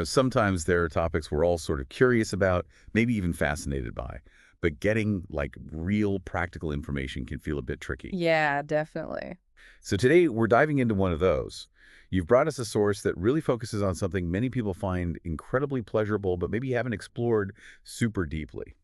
Sometimes there are topics we're all sort of curious about, maybe even fascinated by, but getting like real practical information can feel a bit tricky. Yeah, definitely. So today we're diving into one of those. You've brought us a source that really focuses on something many people find incredibly pleasurable, but maybe haven't explored super deeply.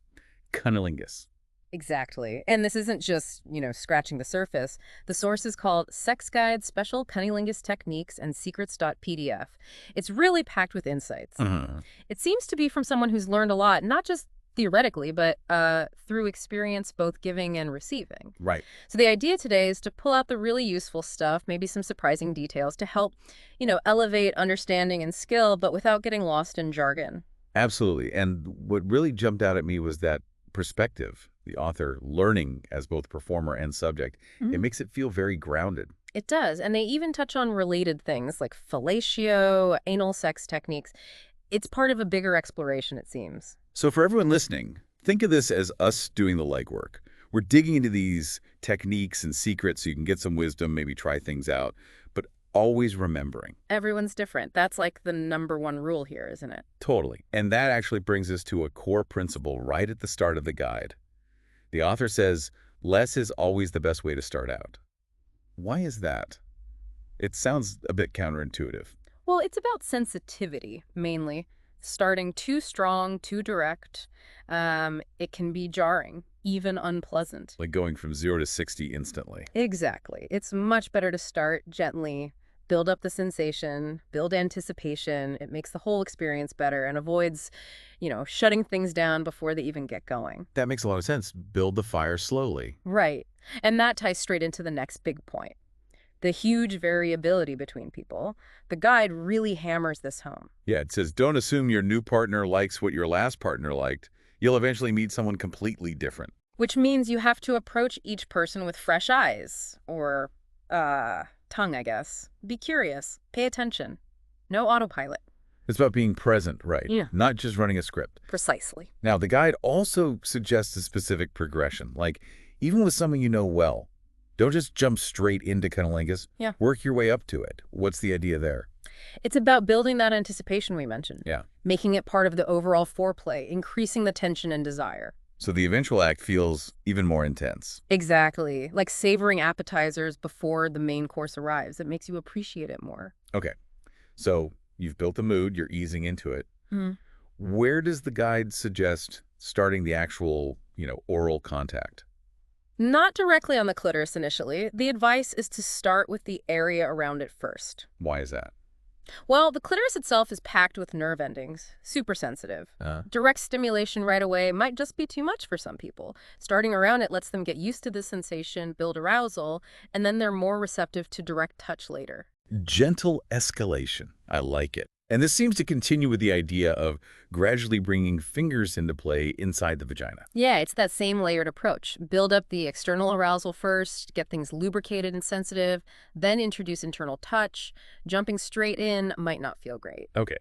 Cunnilingus. Exactly. And this isn't just, scratching the surface. The source is called Sex Guide Special Cunnilingus Techniques and Secrets.pdf. It's really packed with insights. Uh-huh. It seems to be from someone who's learned a lot, not just theoretically, but through experience both giving and receiving. Right. So the idea today is to pull out the really useful stuff, maybe some surprising details to help, elevate understanding and skill, but without getting lost in jargon. Absolutely. And what really jumped out at me was that perspective, the author learning as both performer and subject. It makes it feel very grounded. It does, and they even touch on related things like fellatio, anal sex techniques. It's part of a bigger exploration, it seems. So for everyone listening, think of this as us doing the legwork. We're digging into these techniques and secrets so you can get some wisdom, maybe try things out, but always remembering. Everyone's different. That's like the number one rule here, isn't it? Totally. And that actually brings us to a core principle right at the start of the guide. The author says, less is always the best way to start out. Why is that? It sounds a bit counterintuitive. Well, it's about sensitivity, mainly. Starting too strong, too direct, it can be jarring, even unpleasant. Like going from 0 to 60 instantly. Exactly. It's much better to start gently, build up the sensation, build anticipation. It makes the whole experience better and avoids, shutting things down before they even get going. That makes a lot of sense. Build the fire slowly. Right. And that ties straight into the next big point. The huge variability between people. The guide really hammers this home. Yeah, it says, don't assume your new partner likes what your last partner liked. You'll eventually meet someone completely different. Which means you have to approach each person with fresh eyes. Or, tongue, I guess. Be curious. Pay attention. No autopilot. It's about being present, right? Yeah. Not just running a script. Precisely. Now, the guide also suggests a specific progression. Like, even with someone you know well, don't just jump straight into cunnilingus. Yeah. Work your way up to it. What's the idea there? It's about building that anticipation we mentioned. Yeah. Making it part of the overall foreplay, increasing the tension and desire. So the eventual act feels even more intense. Exactly. Like savoring appetizers before the main course arrives. It makes you appreciate it more. Okay. So you've built the mood. You're easing into it. Where does the guide suggest starting the actual, oral contact? Not directly on the clitoris initially. The advice is to start with the area around it first. Why is that? Well, the clitoris itself is packed with nerve endings, super sensitive. Direct stimulation right away might just be too much for some people. Starting around it lets them get used to the sensation, build arousal, and then they're more receptive to direct touch later. Gentle escalation. I like it. And this seems to continue with the idea of gradually bringing fingers into play inside the vagina. Yeah, it's that same layered approach. Build up the external arousal first, get things lubricated and sensitive, then introduce internal touch. Jumping straight in might not feel great. Okay,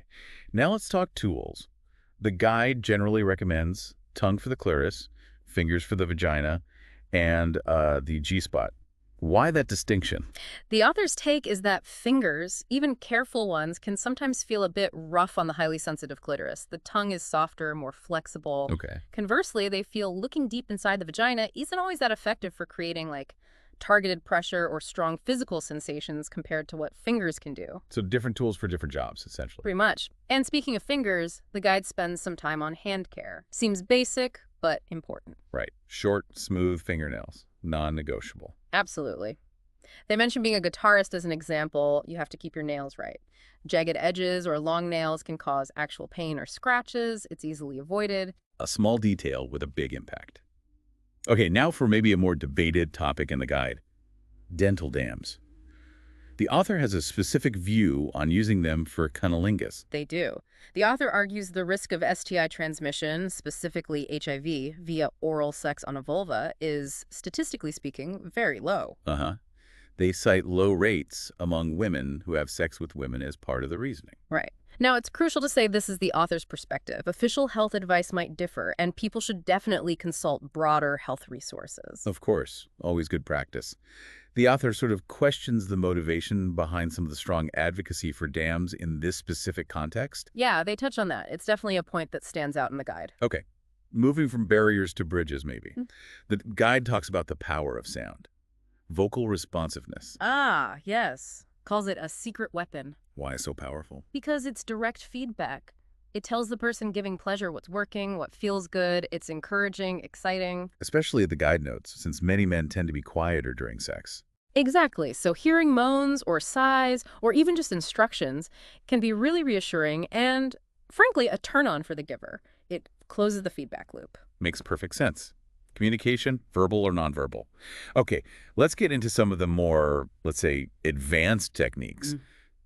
now let's talk tools. The guide generally recommends tongue for the clitoris, fingers for the vagina, and the G-spot. Why that distinction? The author's take is that fingers, even careful ones, can sometimes feel a bit rough on the highly sensitive clitoris. The tongue is softer, more flexible. Okay. Conversely, they feel looking deep inside the vagina isn't always that effective for creating targeted pressure or strong physical sensations compared to what fingers can do. So different tools for different jobs, essentially. Pretty much. And speaking of fingers, the guide spends some time on hand care. Seems basic, but important. Right. Short, smooth fingernails. Non-negotiable. Absolutely. They mention being a guitarist as an example. You have to keep your nails right. Jagged edges or long nails can cause actual pain or scratches. It's easily avoided. A small detail with a big impact. Okay, now for maybe a more debated topic in the guide. Dental dams. The author has a specific view on using them for cunnilingus. They do. The author argues the risk of STI transmission, specifically HIV, via oral sex on a vulva is, statistically speaking, very low. They cite low rates among women who have sex with women as part of the reasoning. Right. Now, it's crucial to say this is the author's perspective. Official health advice might differ, and people should definitely consult broader health resources. Of course, always good practice. The author sort of questions the motivation behind some of the strong advocacy for dams in this specific context. Yeah, they touch on that. It's definitely a point that stands out in the guide. Okay, moving from barriers to bridges, maybe. Mm. The guide talks about the power of sound, vocal responsiveness. Ah, yes. Calls it a secret weapon. Why so powerful? Because it's direct feedback. It tells the person giving pleasure what's working, what feels good, it's encouraging, exciting. Especially the guide notes, since many men tend to be quieter during sex. Exactly. So hearing moans or sighs or even just instructions can be really reassuring and, frankly, a turn-on for the giver. It closes the feedback loop. Makes perfect sense. Communication, verbal or nonverbal. Okay, let's get into some of the more, let's say, advanced techniques.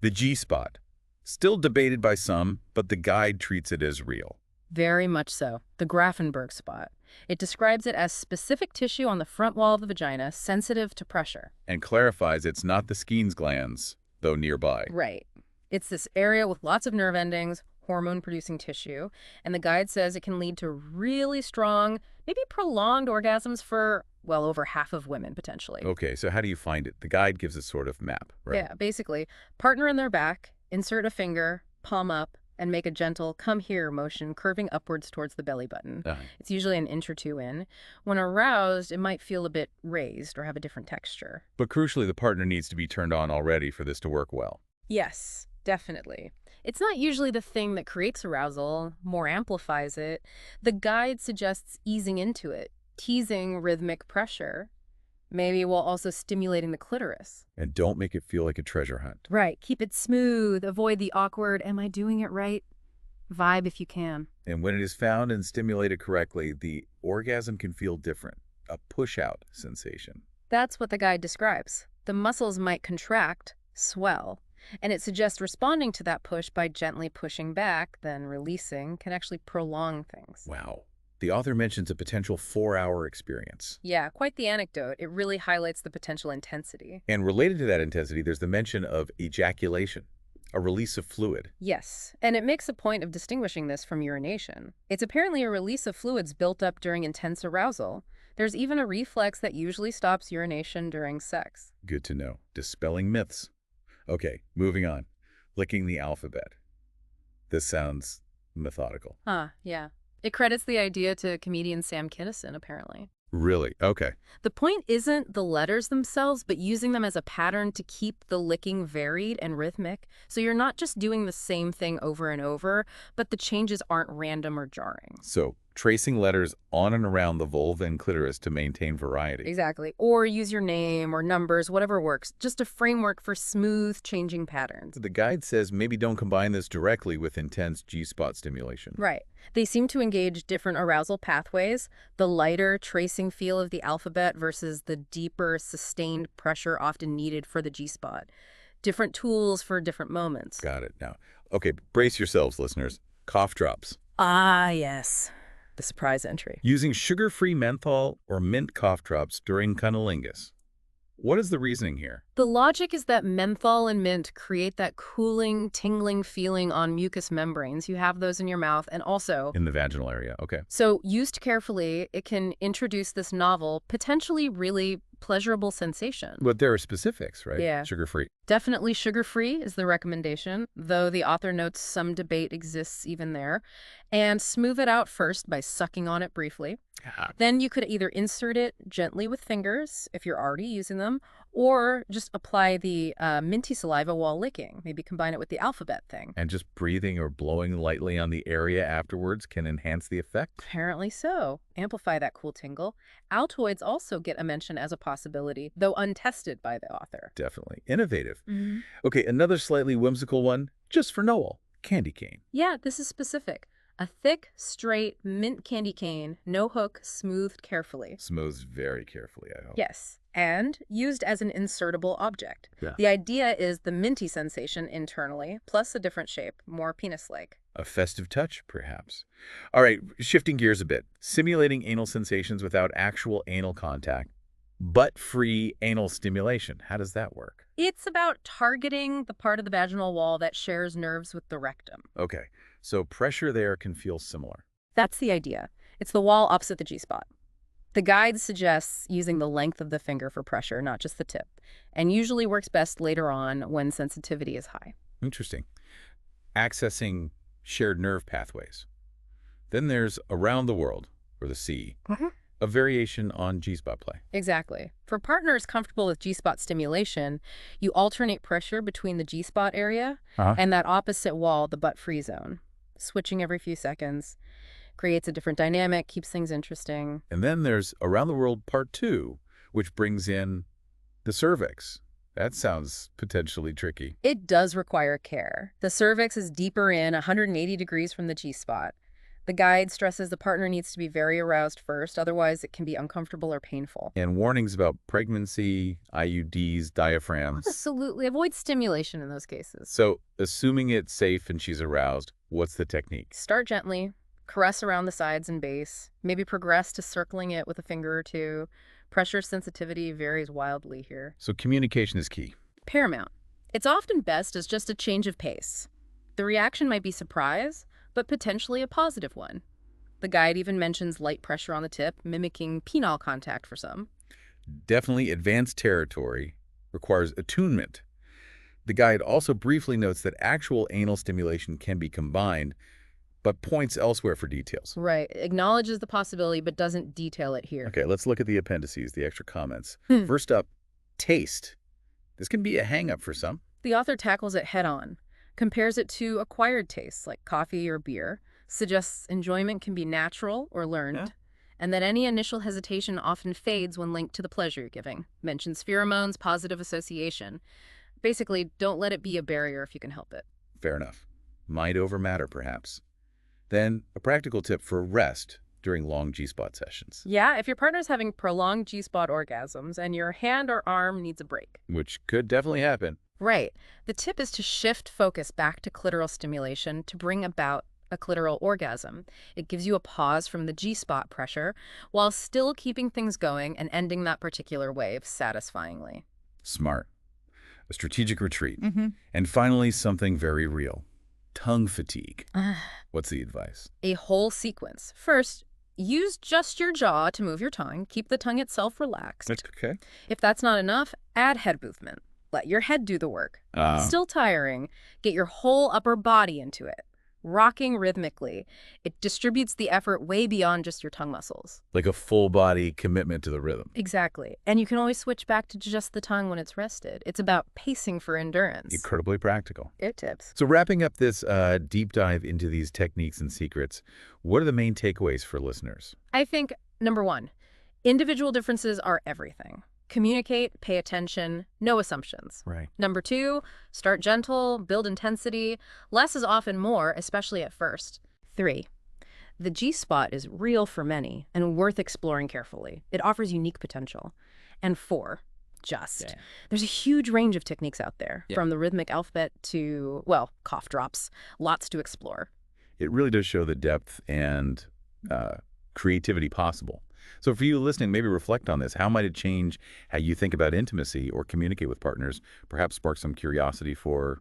The G-spot. Still debated by some, but the guide treats it as real. Very much so. The Grafenberg spot. It describes it as specific tissue on the front wall of the vagina sensitive to pressure. And clarifies it's not the Skene's glands, though nearby. Right. It's this area with lots of nerve endings, hormone-producing tissue, and the guide says it can lead to really strong, maybe prolonged orgasms for, well, over half of women, potentially. Okay, so how do you find it? The guide gives a sort of map, right? Yeah, basically, partner in their back, insert a finger, palm up, and make a gentle come here motion curving upwards towards the belly button. It's usually an inch or two in. When aroused, it might feel a bit raised or have a different texture. But crucially, the partner needs to be turned on already for this to work well. Yes, definitely. It's not usually the thing that creates arousal, more amplifies it. The guide suggests easing into it, teasing rhythmic pressure, maybe while also stimulating the clitoris. And don't make it feel like a treasure hunt. Right. Keep it smooth. Avoid the awkward, am I doing it right? Vibe if you can. And when it is found and stimulated correctly, the orgasm can feel different. A push-out sensation. That's what the guide describes. The muscles might contract, swell, and it suggests responding to that push by gently pushing back, then releasing, can actually prolong things. Wow. The author mentions a potential 4-hour experience. Yeah, quite the anecdote. It really highlights the potential intensity. And related to that intensity, there's the mention of ejaculation, a release of fluid. Yes, and it makes a point of distinguishing this from urination. It's apparently a release of fluids built up during intense arousal. There's even a reflex that usually stops urination during sex. Good to know. Dispelling myths. Okay, moving on. Licking the alphabet. This sounds methodical. Yeah. It credits the idea to comedian Sam Kinison, apparently. Really? Okay. The point isn't the letters themselves, but using them as a pattern to keep the licking varied and rhythmic. So you're not just doing the same thing over and over, but the changes aren't random or jarring. So, tracing letters on and around the vulva and clitoris to maintain variety. Exactly. Or use your name or numbers, whatever works. Just a framework for smooth, changing patterns. The guide says maybe don't combine this directly with intense G-spot stimulation. Right. They seem to engage different arousal pathways, the lighter, tracing feel of the alphabet versus the deeper, sustained pressure often needed for the G-spot. Different tools for different moments. Got it. Now, okay, brace yourselves, listeners. Cough drops. Ah, yes. The surprise entry. Using sugar-free menthol or mint cough drops during cunnilingus. What is the reasoning here? The logic is that menthol and mint create that cooling, tingling feeling on mucous membranes. You have those in your mouth and also In the vaginal area, okay. So used carefully, it can introduce this novel, potentially really pleasurable sensation. But there are specifics, right? Yeah. Sugar-free. Definitely sugar-free is the recommendation, though the author notes some debate exists even there. And smooth it out first by sucking on it briefly. Then you could either insert it gently with fingers, if you're already using them, or just apply the minty saliva while licking. Maybe combine it with the alphabet thing. And just breathing or blowing lightly on the area afterwards can enhance the effect? Apparently so. Amplify that cool tingle. Altoids also get a mention as a possibility, though untested by the author. Definitely. Innovative. Okay, another slightly whimsical one, just for Noel. Candy cane. Yeah, this is specific. A thick, straight, mint candy cane, no hook, smoothed carefully. Smoothed very carefully, I hope. Yes, and used as an insertable object. Yeah. The idea is the minty sensation internally, plus a different shape, more penis-like. A festive touch, perhaps. All right, shifting gears a bit. Simulating anal sensations without actual anal contact, but free anal stimulation. How does that work? It's about targeting the part of the vaginal wall that shares nerves with the rectum. Okay, so pressure there can feel similar. That's the idea. It's the wall opposite the G-spot. The guide suggests using the length of the finger for pressure, not just the tip, and usually works best later on when sensitivity is high. Interesting. Accessing shared nerve pathways. Then there's around the world, or the sea, a variation on G-spot play. Exactly. For partners comfortable with G-spot stimulation, you alternate pressure between the G-spot area and that opposite wall, the butt-free zone. Switching every few seconds creates a different dynamic, keeps things interesting. And then there's Around the World Part 2, which brings in the cervix. That sounds potentially tricky. It does require care. The cervix is deeper in, 180 degrees from the G-spot. The guide stresses the partner needs to be very aroused first, otherwise it can be uncomfortable or painful. And warnings about pregnancy, IUDs, diaphragms. Absolutely. Avoid stimulation in those cases. So, assuming it's safe and she's aroused, what's the technique? Start gently. Caress around the sides and base. Maybe progress to circling it with a finger or two. Pressure sensitivity varies wildly here. So communication is key. Paramount. It's often best as just a change of pace. The reaction might be surprise, but potentially a positive one. The guide even mentions light pressure on the tip, mimicking penile contact for some. Definitely advanced territory requires attunement. The guide also briefly notes that actual anal stimulation can be combined, but points elsewhere for details. Right. Acknowledges the possibility, but doesn't detail it here. Okay, let's look at the appendices, the extra comments. First up, taste. This can be a hang-up for some. The author tackles it head-on, compares it to acquired tastes like coffee or beer, suggests enjoyment can be natural or learned, and that any initial hesitation often fades when linked to the pleasure you're giving. Mentions pheromones, positive association. Basically, don't let it be a barrier if you can help it. Fair enough. Mind over matter, perhaps. Then, a practical tip for rest during long G-spot sessions. Yeah, if your partner's having prolonged G-spot orgasms and your hand or arm needs a break. Which could definitely happen. Right. The tip is to shift focus back to clitoral stimulation to bring about a clitoral orgasm. It gives you a pause from the G-spot pressure while still keeping things going and ending that particular wave satisfyingly. Smart. A strategic retreat. And finally, something very real. Tongue fatigue. What's the advice? A whole sequence. First, use just your jaw to move your tongue. Keep the tongue itself relaxed. Okay. If that's not enough, add head movement. Let your head do the work. Still tiring, get your whole upper body into it. Rocking rhythmically. It distributes the effort way beyond just your tongue muscles. Like a full-body commitment to the rhythm. Exactly. And you can always switch back to just the tongue when it's rested. It's about pacing for endurance. Incredibly practical. It tips. So wrapping up this deep dive into these techniques and secrets, what are the main takeaways for listeners? I think, number one, individual differences are everything. Communicate, pay attention, no assumptions. Right. Number two, start gentle, build intensity. Less is often more, especially at first. Three, the G-spot is real for many and worth exploring carefully. It offers unique potential. And four, there's a huge range of techniques out there, from the rhythmic alphabet to, well, cough drops. Lots to explore. It really does show the depth and creativity possible. So for you listening, maybe reflect on this. How might it change how you think about intimacy or communicate with partners? Perhaps spark some curiosity for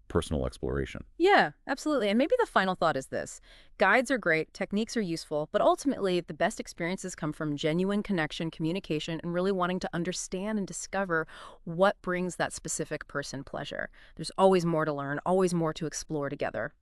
personal exploration. Yeah, absolutely. And maybe the final thought is this. Guides are great, techniques are useful, but ultimately the best experiences come from genuine connection, communication, and really wanting to understand and discover what brings that specific person pleasure. There's always more to learn, always more to explore together.